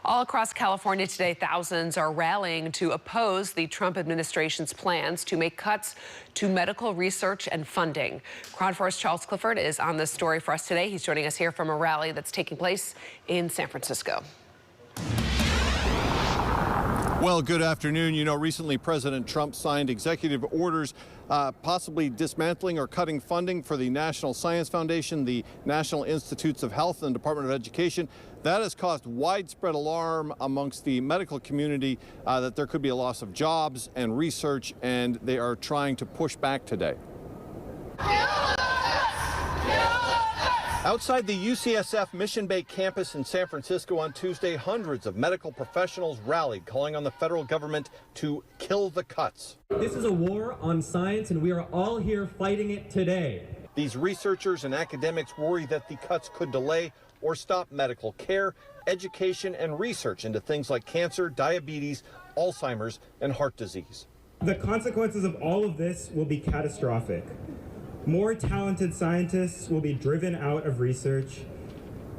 All across California today, thousands are rallying to oppose the Trump administration's plans to make cuts to medical research and funding. KRON 4's Charles Clifford is on this story for us today. He's joining us here from a rally that's taking place in San Francisco. Well, good afternoon. You know, recently President Trump signed executive orders possibly dismantling or cutting funding for the National Science Foundation, the National Institutes of Health, and Department of Education. That has caused widespread alarm amongst the medical community that there could be a loss of jobs and research, and they are trying to push back today. Outside the UCSF Mission Bay campus in San Francisco on Tuesday, hundreds of medical professionals rallied, calling on the federal government to kill the cuts. This is a war on science, and we are all here fighting it today. These researchers and academics worry that the cuts could delay or stop medical care, education, and research into things like cancer, diabetes, Alzheimer's, and heart disease. The consequences of all of this will be catastrophic. More talented scientists will be driven out of research,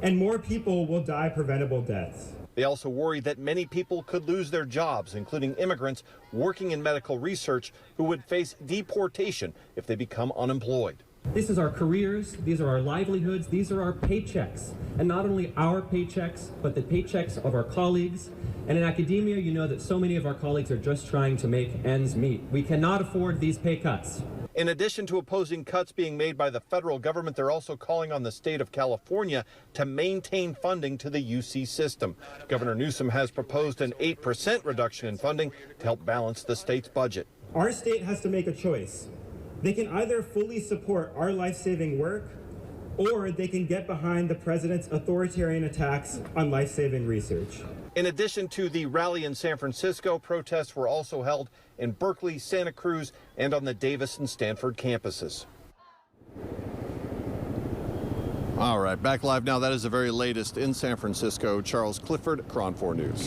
and more people will die preventable deaths. They also worry that many people could lose their jobs, including immigrants working in medical research who would face deportation if they become unemployed. This is our careers, these are our livelihoods, these are our paychecks. And not only our paychecks, but the paychecks of our colleagues. And in academia, you know that so many of our colleagues are just trying to make ends meet. We cannot afford these pay cuts. In addition to opposing cuts being made by the federal government, they're also calling on the state of California to maintain funding to the UC system. Governor Newsom has proposed an 8% reduction in funding to help balance the state's budget. Our state has to make a choice. They can either fully support our life-saving work, or they can get behind the president's authoritarian attacks on life-saving research. In addition to the rally in San Francisco, protests were also held in Berkeley, Santa Cruz, and on the Davis and Stanford campuses. All right, back live now. That is the very latest in San Francisco. Charles Clifford, KRON 4 News.